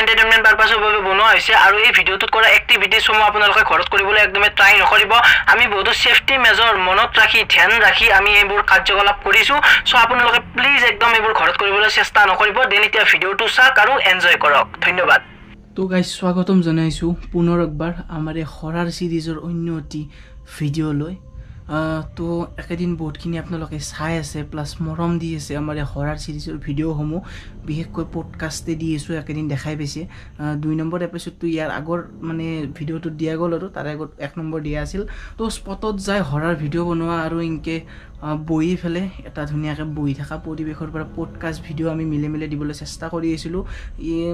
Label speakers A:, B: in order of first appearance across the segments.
A: entertainment পাৰপাছৰ বাবে বনোৱা হৈছে আৰু এই ভিডিঅ'টোত কৰা এক্টিভিটিজ সমূহ আপোনালোকে ঘৰত কৰিবলৈ একদমে ট্ৰাই নকৰিব আমি বহুত সেফটি মেজৰ মনত ৰাখি ধ্যান ৰাখি আমি এইবোৰ কাৰ্যকলাপ কৰিছো সো আপোনালোকে প্লিজ একদম এইবোৰ ঘৰত কৰিবলৈ চেষ্টা নকৰিব দেন এতিয়া ভিডিঅ'টো চাওক আৰু এনজয় কৰক ধন্যবাদ
B: তো গাইস স্বাগতম জনাইছো পুনৰ একবাৰ আমাৰ এই হৰাৰ সিৰিজৰ অন্যটি ভিডিঅ' লৈ তো একেদিন বহুতখিনি আপোনালোকে চাই আছে প্লাস মৰম দি আছে আমাৰ এই হৰাৰ সিৰিজৰ ভিডিঅ'সমূহ বিশেষকৈ পডকাষ্টে দি আছো একেদিন দেখাই পাইছে 2 নম্বৰ এপিসোডটো ইয়াৰ আগৰ মানে ভিডিঅ'টো দিয়া গ'ল আৰু তাৰে আগত 1 নম্বৰ দিয়া আছিল তো স্পটত যাই হৰাৰ ভিডিঅ' বনোৱা আৰু ইনকে বহি ফেলে এটা ধুনীয়াকৈ বহি থকা পৰিৱেশৰ পৰা পডকাষ্ট ভিডিঅ' আমি মিলে দিবলৈ চেষ্টা কৰি আছিলোঁ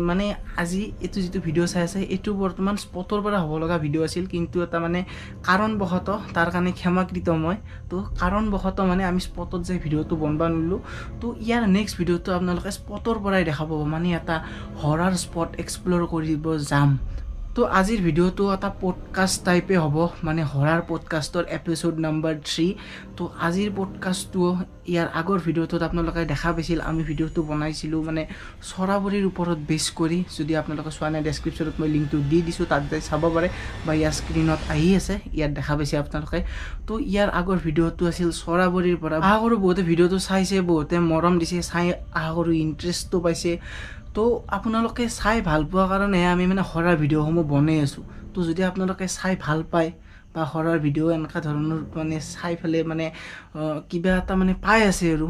B: মানে আজি এইটো যিটো ভিডিঅ' চাই আছে এইটো বৰ্তমান স্পটৰ পৰা হ'ব লগা ভিডিঅ' আছিল কিন্তু এটা মানে কাৰণবশত তাৰ কাৰণে ক্ষমাকৃত মই তো কাৰণবশত মানে আমি স্পটত যাই ভিডিঅ'টো বনবা নিলোঁ তো ইয়াৰ নেক্সট ভিডিঅ'টো আপোনালোকে স্পটৰ পৰাই দেখা পাব মানে এটা হৰাৰ স্পট এক্সপ্ল'ৰ কৰিব যাম তো আজিৰ ভিডিঅ'টো এটা পডকাষ্ট টাইপে হ'ব মানে হৰাৰ পডকাষ্টৰ এপিসোড নম্বৰ 3 তো আজিৰ পডকাষ্টটো ইয়াৰ আগৰ ভিডিঅ'টোত আপোনালোকে দেখা পাইছিল আমি ভিডিঅ'টো বনাইছিলোঁ মানে চৰাবৰীৰ ওপৰত বেছ কৰি যদি আপোনালোকে চোৱা নাই ডেছক্ৰিপশ্যনত মই লিংকটো দি দিছোঁ তাত যাই চাব পাৰে বা ইয়াৰ স্ক্ৰীনত আহি আছে ইয়াত দেখা পাইছে আপোনালোকে তো ইয়াৰ আগৰ ভিডিঅ'টো আছিল চৰাবৰীৰ পৰা আশা কৰোঁ বহুতে ভিডিঅ'টো চাইছে বহুতে মৰম দিছে চাই আশা কৰোঁ ইণ্টাৰেষ্টটো পাইছে তো আপোনালোকে চাই ভাল পোৱা কাৰণে আমি মানে হৰাৰ ভিডিঅ'সমূহ বনাই আছোঁ তো যদি আপোনালোকে চাই ভাল পায় বা হৰাৰ ভিডিঅ' এনেকুৱা ধৰণৰ মানে চাই ফেলে মানে কিবা এটা মানে পাই আছে আৰু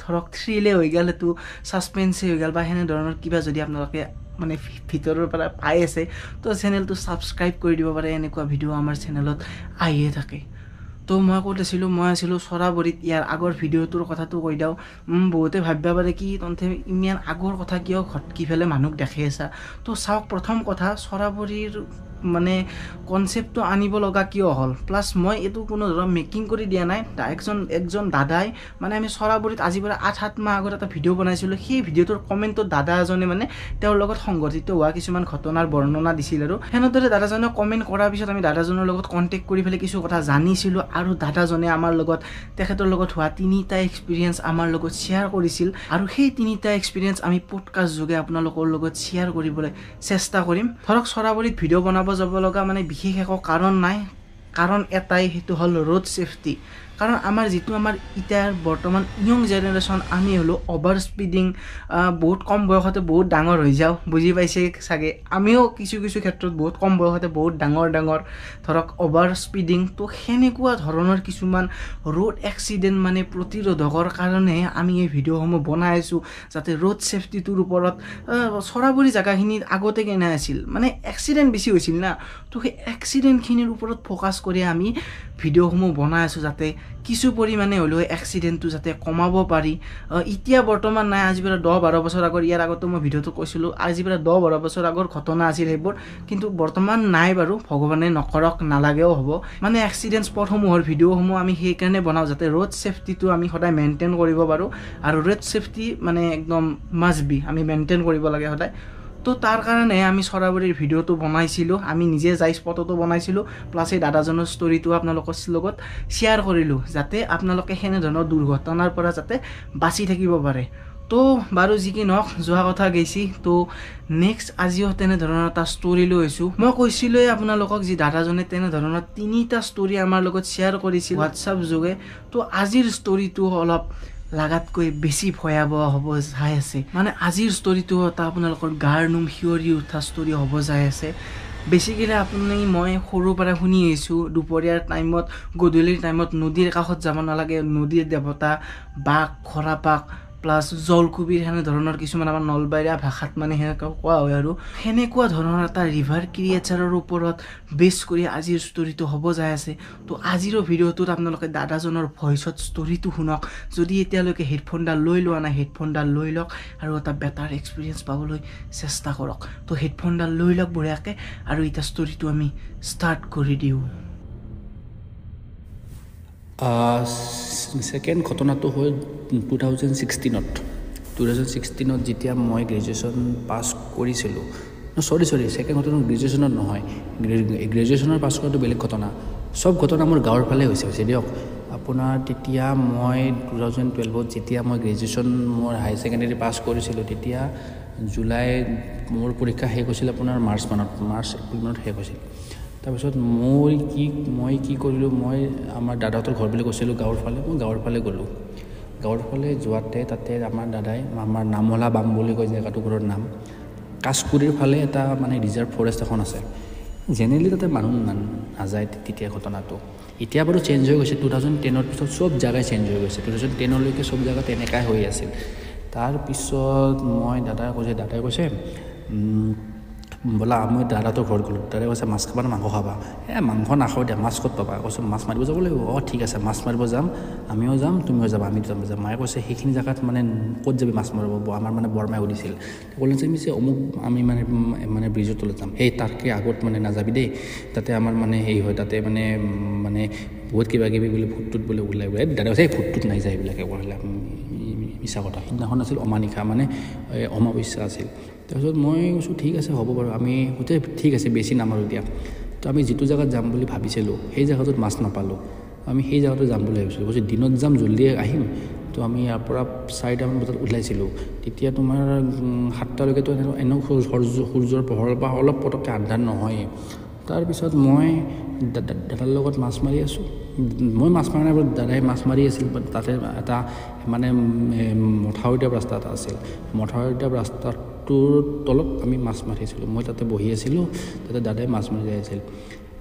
B: ধৰক থ্ৰিলে হৈ গ'ল তো সাসপেন্সে হৈ গ'ল বা হেনে ধৰণৰ কিবা যদি আপোনালোকে মানে ভিতৰৰ পৰা পাই আছে তো চেনেলটো সাবস্ক্ৰাইব কৰি দিব পাৰে এনেকুৱা ভিডিঅ' আমাৰ চেনেলত আহিয়ে থাকে তো মই ক'ত আছিলোঁ মই আছিলোঁ চৰাবৰীত ইয়াৰ আগৰ ভিডিঅ'টোৰ কথাটো কৈ দিওঁ বহুতে ভাবিব পাৰে কি তন্তে ইমান আগৰ কথা কিয় ঘটকি ফেলে মানুহক দেখাই আছা তো চাওক প্ৰথম কথা চৰাবৰীৰ মানে কনসেপ্টটো আনিব লগা কিয় হ'ল প্লাস মই এইটো কোনো ধৰণৰ মেকিং কৰি দিয়া নাই একজন দাদাই মানে আমি চৰাবৰীত আজিৰ পৰা 8-7 মাহ আগত এটা ভিডিঅ' বনাইছিলোঁ সেই ভিডিঅ'টোৰ কমেণ্টত দাদা এজনে মানে তেওঁৰ লগত সংঘটিত হোৱা কিছুমান ঘটনাৰ বৰ্ণনা দিছিল আৰু হেনেদৰে দাদাজনে কমেণ্ট কৰাৰ পিছত আমি দাদাজনৰ লগত কন্টেক্ট কৰি ফেলে কিছু কথা জানিছিলোঁ আৰু দাদাজনে আমাৰ লগত তেখেতৰ লগত হোৱা 3টা এক্সপিৰিয়েন্স আমাৰ লগত শ্বেয়াৰ কৰিছিল আৰু সেই 3টা এক্সপিৰিয়েন্স আমি পডকাষ্ট যোগে আপোনালোকৰ লগত শ্বেয়াৰ কৰিবলৈ চেষ্টা কৰিম ধৰক চৰাবৰীত ভিডিঅ' বনাব যাব লগা মানে বিশেষ একো কাৰণ নাই কাৰণ এটাই হেতু হল ৰোড সেফটি কাৰণ আমাৰ যেটো আমাৰ ইটাৰ বৰ্তমান ইয়ং জেনাৰেশন আমি হলো ওভাৰ স্পিডিং বহুত কম বয়সতে বহুত ডাঙৰ হৈ যাও বুজি পাইছে সাগে আমিও কিছু ক্ষেত্ৰত বহুত কম বয়সতে বহুত ডাঙৰ ধৰক ওভাৰ স্পিডিং তো হেনেকুৱা ধৰণৰ কিছুমান ৰোড এক্সিডেন্ট মানে প্ৰতিৰোধকৰ কাৰণে আমি এই ভিডিঅ'সমূহ বনাই আছো যাতে ৰোড সেফটিটোৰ ওপৰত চৰাবৰী জাগাখিনি আগতে কেনে আছিল মানে এক্সিডেন্ট বেছি হৈছিল না তো সেই এক্সিডেন্ট খিনিৰ ওপৰত ফোকাস কৰি আমি ভিডিঅ'সমূহ বনাই আছো যাতে কিছু পৰিমাণে হলো এক্সিডেন্টটো যাতে কমাব পাৰি ইতিয়া বৰ্তমান নাই আজি পৰা 10-12 বছৰ আগৰ ইয়াৰ আগতে মই ভিডিঅ'টো কৈছিলো আজি পৰা 10-12 বছৰ আগৰ ঘটনা আছিল হেবোৰ কিন্তু বৰ্তমান নাই বাৰু ভগৱানে নকৰক নালাগেও হ'ব মানে এক্সিডেন্ট স্পটসমূহৰ ভিডিঅ'সমূহ আমি সেই কাৰণে বনাও যাতে ৰোড সেফটিটো আমি সদায় মেইনটেইন কৰিব পাৰো আৰু ৰোড সেফটি মানে একদম মাষ্ট বি আমি মেইনটেইন কৰিব লাগে সদায় তো তাৰ কাৰণে আমি চৰাবৰীৰ ভিডিঅ'টো বনাইছিলোঁ আমি নিজে যাই স্পটটো বনাইছিলোঁ প্লাস এই দাদাজনৰ ষ্টৰীটো আপোনালোকৰ লগত শ্বেয়াৰ কৰিলোঁ যাতে আপোনালোকে হেনে ধৰণৰ দুৰ্ঘটনাৰ পৰা যাতে বাচি থাকিব পাৰে তো বাৰু যি কি নহওক যোৱা কথা গৈছি তো নেক্সট আজিও তেনে ধৰণৰ এটা ষ্টৰী লৈ আছো মই কৈছিলোই আপোনালোকক যি দাদাজনে তেনে ধৰণৰ 3টা ষ্টৰী আমাৰ লগত শ্বেয়াৰ কৰিছিল WhatsApp যোগে তো আজিৰ ষ্টৰীটো অলপ লাগাতকৈ বেছি ভয়াবহ হ'ব যায় আছে মানে আজিৰ ষ্টৰীটো এটা আপোনালোকৰ গাৰ নুম হিয়ৰি উঠা ষ্টৰী হ'ব যায় আছে বেছিকেলি আপুনি মই সৰু পৰা শুনি আহিছো দুপৰীয়াৰ টাইমত গধূলিৰ টাইমত নদীৰ কাষত যাব নালাগে নদীৰ দেৱতা বাঘ খৰাপাক প্লাস জলকুবিৰ হেনে ধৰণৰ কিছুমান আমাৰ নলবাৰীয়া ভাষাত মানে হেনেকুৱা কোৱা হয় আৰু হেনেকুৱা ধৰণৰ এটা ৰিভাৰ ক্ৰিয়েচাৰৰ ওপৰত বেছ কৰি আজিৰ ষ্টৰীটো হ'ব যায় আছে তো আজিৰ ভিডিঅ'টোত আপোনালোকে দাদাজনৰ ভইচত ষ্টৰীটো শুনক যদি এতিয়ালৈকে হেডফোনডাল লৈ লোৱা নাই হেডফোনডাল লৈ লওক আৰু এটা বেটাৰ এক্সপিৰিয়েন্স পাবলৈ চেষ্টা কৰক তো হেডফোনডাল লৈ লওক বঢ়িয়াকৈ আৰু এটা ষ্টৰীটো আমি ষ্টাৰ্ট কৰি দিওঁ
C: সেকেন্ড ঘটনাটো হ'ল 2016ত যেতিয়া মই গ্ৰেজুৱেশ্যন পাছ কৰিছিলোঁ সৰি সেকেন্ড ঘটনা গ্ৰেজুৱেশ্যনত নহয় গ্ৰেজুৱেশ্যনৰ পাছ কৰাটো বেলেগ ঘটনা সব ঘটনা মোৰ গাঁৱৰ ফালে হৈছে দিয়ক আপোনাৰ তেতিয়া মই 2012ত যেতিয়া মই গ্ৰেজুৱেশ্যন মোৰ হাই সেকেন্ডাৰী পাছ কৰিছিলোঁ তেতিয়া জুলাই মোৰ পৰীক্ষা শেষ হৈছিল আপোনাৰ মাৰ্চ এপ্ৰিল মানত শেষ হৈছিল তাৰপিছত মই কি কৰিলোঁ মই আমাৰ দাদাহঁতৰ ঘৰ বুলি কৈছিলোঁ গাঁৱৰ ফালে মই গাঁৱৰ ফালে গ'লোঁ গাঁৱৰ ফালে যোৱাতে তাতে আমাৰ দাদাই আমাৰ নামলা বাম বুলি কয় জেগাটুকুৰৰ নাম কাছকুৰিৰ ফালে এটা মানে ৰিজাৰ্ভ ফৰেষ্ট এখন আছে জেনেৰেলি তাতে মানুহ নাযায় তেতিয়া ঘটনাটো এতিয়া বাৰু চেঞ্জ হৈ গৈছে 2010ৰ পিছত চব জাগাই চেঞ্জ হৈ গৈছে 2010লৈকে চব জাগাত এনেকাই হৈ আছিল তাৰপিছত মই দাদাই কৈছে বোলা মই দাদাটোৰ ঘৰত গ'লোঁ দাদাই কৈছে মাছ খাবা মাংস খাবা মাংস নাখাওঁ দিয়া মাছ ক'ত পাবা কৈছোঁ মাছ মাৰিব যাব লাগিব ঠিক আছে মাছ মাৰিব যাম আমিও যাম তুমিও যাবা আমি যাম মায়ে কৈছে সেইখিনি জেগাত মানে ক'ত যাবি মাছ মাৰিব আমাৰ মানে বৰমাই সুধিছিল ক'লে যে মিছে অমুক আমি মানে ব্ৰিজৰ তলত যাম তাতকৈ আগত মানে নাযাবি দেই তাতে আমাৰ মানে হয় তাতে মানে বহুত কিবা কিবি বোলে ভূতটোত বোলে ওলাই দাদাই কৈছে ভূতটোত নাই যায় এইবিলাকে কৰিলে মিছা কথা সিদিনাখন আছিল অমানিশা মানে অমাৱস্যা আছিল তাৰপিছত মই কৈছোঁ ঠিক আছে হ'ব বাৰু আমি গোটেই ঠিক আছে বেছি নামাৰোঁ দিয়া তো আমি যিটো জেগাত যাম বুলি ভাবিছিলোঁ সেই জেগাটোত মাছ নাপালোঁ আমি সেই জেগাটো যাম বুলি ভাবিছিলোঁ কৈছোঁ দিনত যাম জল্দি আহিম তো আমি ইয়াৰ পৰা 4টামান বজাত ওলাইছিলোঁ তেতিয়া তোমাৰ 7টালৈকেতো সূৰ্যৰ পোহৰৰ পৰা অলপ পটককৈ আন্ধাৰ নহয়েই তাৰপিছত মই দাদাৰ লগত মাছ মাৰি আছোঁ মই মাছ মাৰা নাই দাদাই মাছ মাৰি আছিল তাতে এটা মানে মথাউৰি ৰাস্তা এটা আছিল মথাউৰি ৰাস্তাটোৰ তলত আমি মাছ মাৰিছিলোঁ মই তাতে বহি আছিলোঁ তাতে দাদাই মাছ মাৰি যাই আছিল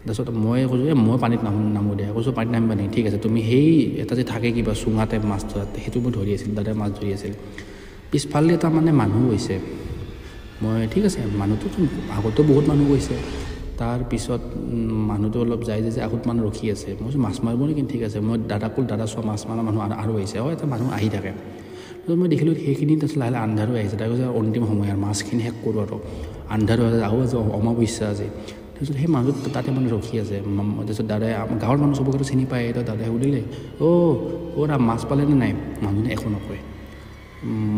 C: তাৰপিছত মই কৈছোঁ মই পানীত নামো দিয়া কৈছোঁ পানীত নামিবা নেকি ঠিক আছে তুমি সেই এটা যে থাকে কিবা চুঙা টাইপ মাছ ধৰাতে সেইটো মই ধৰি আছিল দাদাই মাছ ধৰি আছিল পিছফালে এটা মানে মানুহ গৈছে মই ঠিক আছে মানুহটো আগতো বহুত মানুহ গৈছে তাৰপিছত মানুহটো অলপ যায় যে আগত মানুহ ৰখি আছে মই কৈছোঁ মাছ মাৰিব নেকি ঠিক আছে মই দাদা চোৱা মাছ মাৰা মানুহ আৰু আহিছে এটা মানুহ আহি থাকে তাৰপিছত মই দেখিলোঁ সেইখিনি তাৰপিছত লাহে লাহে আন্ধাৰো আহিছে তাই কৈছে অন্তিম সময় আৰু মাছখিনি শেষ কৰোঁ আৰু আন্ধাৰো আছে অমাৱস্যা আছে তাৰপিছত সেই মানুহটো তাতে মানে ৰখি আছে তাৰপিছত দাদাই গাঁৱৰ মানুহ চবকে চিনি পায় তো দাদাই সুধিলে মাছ পালেনে নাই মানুহজনে একো নকয়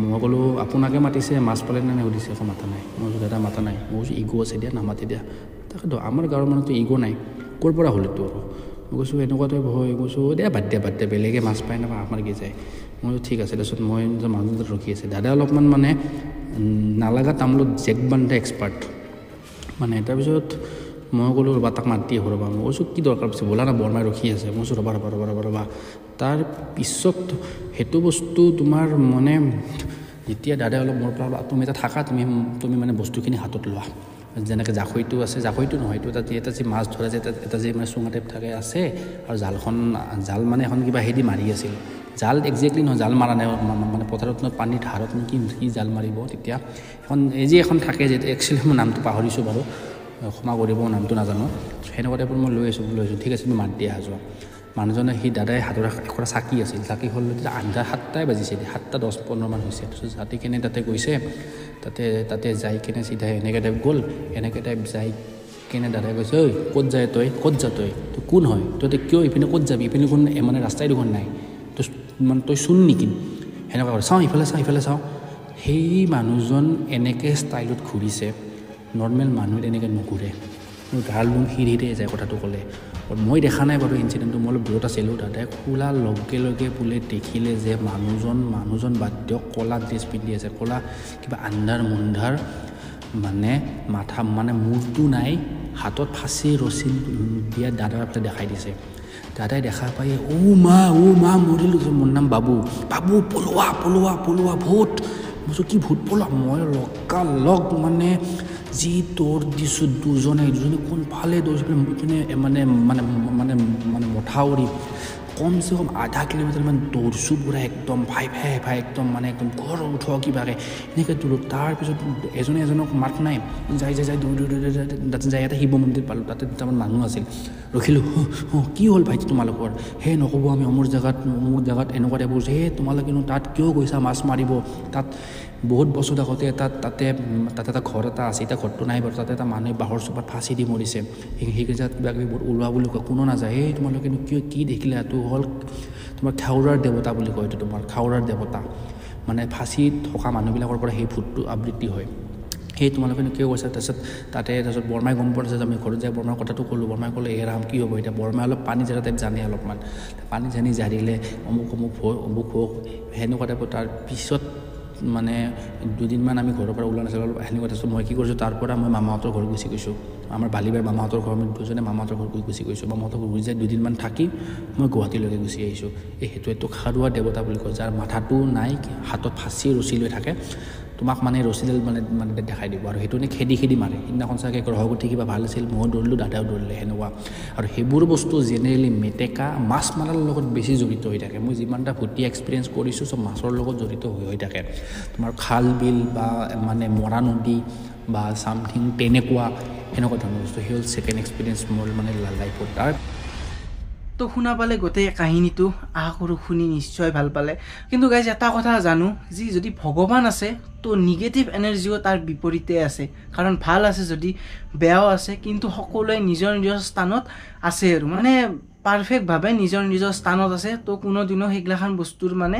C: মই ক'লোঁ আপোনাকে মাতিছে মাছ পালেনে নাই সুধিছে একো মাতা নাই মই কৈছোঁ দাদা মাতা নাই মই কৈছোঁ ইগ' আছে দিয়া নামাতি দিয়া তাকেতো আমাৰ গাঁৱৰ মানুহটো ইগ' নাই ক'ৰ পৰা হ'লেতো আৰু মই কৈছোঁ এনেকুৱাতে ভয় কৈছোঁ বাদ দিয়া বেলেগে মাছ পায় নাপায় আমাৰ কি যায় মই কৈছোঁ ঠিক আছে তাৰপিছত মই মানুহজনক ৰখি আছে দাদাই অলপমান মানে নালাগা তামোলত জেক বান্ধা এক্সপাৰ্ট মানে তাৰপিছত মই ক'লোঁ ৰ'বা তাক মাতি ৰ'বা মই কৈছোঁ কি দৰকাৰ পিছে ব'লা না বৰমাই ৰখি আছে মই কৈছোঁ ৰ'বা তাৰপিছত সেইটো বস্তু তোমাৰ মানে যেতিয়া দাদাই অলপ মোৰ পৰা তুমি এটা থাকা তুমি মানে বস্তুখিনি হাতত লোৱা যেনেকৈ জাখৈটো আছে জাখৈটো নহয় এইটো এটা যে মাছ ধৰা যে এটা যে মানে চুঙা টাইপ থাকে আছে আৰু জাল মানে এখন কিবা হেৰি মাৰি আছিল জাল একজেক্টলি নহয় জাল মাৰা নাই মানে পথাৰত পানীৰ ধাৰত কি জাল মাৰিব তেতিয়া এখন থাকে যে একচুৱেলি মই নামটো পাহৰিছোঁ বাৰু ক্ষমা কৰিব নামটো নাজানো সেনেকুৱা টাইপৰ মই লৈ আছোঁ ঠিক আছে তুমি মাত দি আহা যোৱা মানুহজনে সেই দাদাই হাতৰ এখন চাকি আছিল চাকি হ'ল আন্ধাৰ 7টাই বাজিছে 7টা 10-15 মান হৈছে তাৰপিছত যাতি কেনে তাতে গৈছে তাতে যাই কেনে চিধা এনেকৈ টাইপ গ'ল এনেকৈ টাইপ যাই কেনে দাদাই কৈছে ঐ ক'ত যায় তই কোন হয় তই কিয় ইপিনে ক'ত যাবি ইপিনে কোন মানে ৰাস্তাই দুখন নাই তই চোন নেকি সেনেকুৱা কৰে চাওঁ ইফালে চাওঁ সেই মানুহজন এনেকৈ ষ্টাইলত ঘূৰিছে নৰ্মেল মানুহ এনেকৈ নুঘূৰে মোৰ গাৰ লোম সিৰিতে যায় কথাটো ক'লে মই দেখা নাই বাৰু ইনচিডেণ্টটো মই অলপ দূৰত আছিলোঁ দাদাই খোলাৰ লগে বোলে দেখিলে যে মানুহজন বাদ দিয়ক ক'লা ড্ৰেছ পিন্ধি আছে ক'লা কিবা আন্ধাৰ মুন্ধাৰ মানে মাথা মানে মূৰটো নাই হাতত ফাঁচি ৰছী দিয়া দাদাৰ ফালে দেখাই দিছে দাদাই দেখা পাই মা মৰিলোঁ মোৰ নাম বাবু পলোৱা ভূত মই কি ভূত পলোৱা মই লগ মানে যি দৌৰ দিছোঁ দুজনে কোনফালে দৌৰিছোঁ মানে মথাউৰি কমচে কম আধা কিলোমিটাৰমান দৌৰছোঁ পুৰা একদম ভাই একদম মানে একদম ঘৰ উঠোৱা কিবাকৈ এনেকৈ দৌৰোঁ তাৰপিছত এজনক মাত নাই যাই দৌৰি যাই এটা শিৱ মন্দিৰ পালোঁ তাতে দুটামান মানুহ আছিল ৰখিলোঁ কি হ'ল ভাইটি তোমালোকৰ নক'ব আমি অমুক জেগাত এনেকুৱা টাইপৰ তোমালোকেনো তাত কিয় গৈছা মাছ মাৰিব তাত বহুত বছৰ আগতে তাতে এটা ঘৰ এটা আছে এতিয়া ঘৰটো নাই বাৰু তাতে এটা মানুহে বাঁহৰ চোপাত ফাঁচি দি মৰিছে সেই জেগাত কিবা কিবি বহুত ওলোৱা বুলি কয় কোনো নাযায় তোমালোকেনো কি দেখিলে এইটো হ'ল তোমাৰ খাউৰাৰ দেৱতা বুলি কয় এইটো তোমাৰ খাউৰাৰ দেৱতা মানে ফাঁচি থকা মানুহবিলাকৰ পৰা সেই ভূতটো আবৃত্তি হয় তোমালোকেনো কিয় কৈছা তাৰপিছত বৰমাই গম পোৱা আমি ঘৰত যাই বৰমাৰ কথাটো ক'লোঁ বৰমাই ক'লে ৰাম কি হ'ব এতিয়া বৰমাই অলপ পানী জেগা টাইপ জানে অলপমান পানী জানি জাৰিলে অমুক হোক সেনেকুৱা টাইপৰ তাৰপিছত মানে দুদিনমান আমি ঘৰৰ পৰা ওলোৱা নাছিলোঁ অলপ সেনেকুৱা তাৰপিছত মই কি কৰিছোঁ তাৰ পৰা মই মামাহঁতৰ ঘৰত গুচি গৈছোঁ আমাৰ বালিবাৰ মামাহঁতৰ ঘৰ আমি দুজনে মামাহঁতৰ ঘৰত গুচি গৈছোঁ মামাহঁতৰ ঘৰত গুচি যাই দুদিনমান থাকি মই গুৱাহাটীলৈকে গুচি আহিছোঁ সেইটোৱেতো খাৰুৱা দেৱতা বুলি কয় যাৰ মাথাটো নাই হাতত ফাঁচি ৰছী লৈ থাকে তোমাক মানে ৰছীডাল মানে দেখাই দিব আৰু সেইটো খেদি মাৰে সিদিনাখন চাগে গ্ৰহগতি কিবা ভাল আছিল ময়ো দৌৰিলোঁ দাদাও দৌৰিলে সেনেকুৱা আৰু সেইবোৰ বস্তু জেনেৰেলি মেটেকা মাছ মাৰাৰ লগত বেছি জড়িত হৈ থাকে মই যিমানটা ভুটীয়া এক্সপিৰিয়েঞ্চ কৰিছোঁ চব মাছৰ লগত জড়িত হৈ থাকে তোমাৰ খাল বিল বা মানে মৰা নদী বা চামথিং তেনেকুৱা সেনেকুৱা ধৰণৰ বস্তু সেই হ'ল ছেকেণ্ড এক্সপিৰিয়েঞ্চ মোৰ মানে লাইফত তাৰ
B: তো শুনা পালে গোটেই কাহিনীটো আশা কৰোঁ শুনি নিশ্চয় ভাল পালে কিন্তু গাইজ এটা কথা জানো যি যদি ভগৱান আছে তো নিগেটিভ এনাৰ্জিও তাৰ বিপৰীতে আছে কাৰণ ভাল আছে যদি বেয়াও আছে কিন্তু সকলোৱে নিজৰ স্থানত আছে আৰু মানে পাৰফেক্টভাৱে নিজৰ স্থানত আছে তো কোনোদিনো সেইগিলাখান বস্তুৰ মানে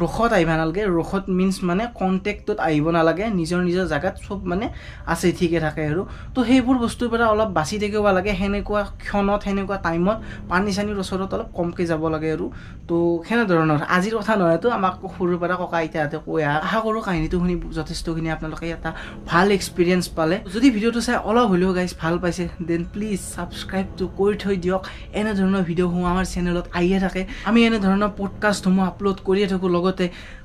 B: ৰখত আহিব নালাগে ৰখত মিনছ মানে কণ্টেক্টত আহিব নালাগে নিজৰ জেগাত চব মানে আছে ঠিকে থাকে আৰু তো সেইবোৰ বস্তুৰ পৰা অলপ বাচি থাকিব লাগে সেনেকুৱা ক্ষণত সেনেকুৱা টাইমত পানী চানীৰ ওচৰত অলপ কমকৈ যাব লাগে আৰু তো সেনেধৰণৰ আজিৰ কথা নহয়তো আমাক সৰুৰ পৰা ককা আইতাহঁতে কৈ আশা কৰোঁ কাহিনীটো শুনি যথেষ্টখিনি আপোনালোকে এটা ভাল এক্সপিৰিয়েঞ্চ পালে যদি ভিডিঅ'টো চাই অলপ হ'লেও গাইজ ভাল পাইছে দেন প্লিজ ছাবস্ক্ৰাইবটো কৰি থৈ দিয়ক এনেধৰণৰ ভিডিঅ'সমূহ আমাৰ চেনেলত আহিয়ে থাকে আমি এনেধৰণৰ পডকাষ্টসমূহ আপলোড কৰিয়ে থাকোঁ লগতে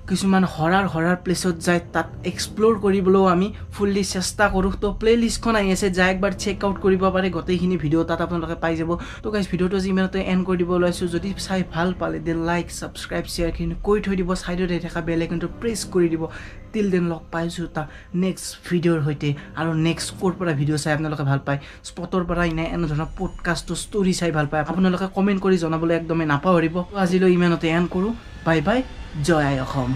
B: কিছুমান হৰাৰ প্লেচত যায় তাত এক্সপ্ল'ৰ কৰিবলৈও আমি ফুল্লি চেষ্টা কৰোঁ তো প্লে'লিষ্টখন আহি আছে যাই একবাৰ চেক আউট কৰিব পাৰে গোটেইখিনি ভিডিঅ' তাত আপোনালোকে পাই যাব তো গাইজ ভিডিঅ'টো যিমানতে এণ্ড কৰি দিব ওলাইছোঁ যদি চাই ভাল পালে দেন লাইক ছাবস্ক্ৰাইব শ্বেয়াৰখিনি কৰি থৈ দিব ছাইডত আহি থকা বেল আইকনটো প্ৰেছ কৰি দিব টিল দেন লগ পাইছোঁ তাৰ নেক্সট ভিডিঅ'ৰ সৈতে আৰু নেক্সট ক'ৰ পৰা ভিডিঅ' চাই আপোনালোকে ভাল পায় স্পটৰ পৰা ইনে এনেধৰণৰ পডকাষ্টৰ ষ্টৰি চাই ভাল পায় আপোনালোকে কমেণ্ট কৰি জনাবলৈ একদমেই নাপাহৰিব আজিলৈ ইমানতে এণ্ড কৰোঁ বাই বাই জয় আই অসম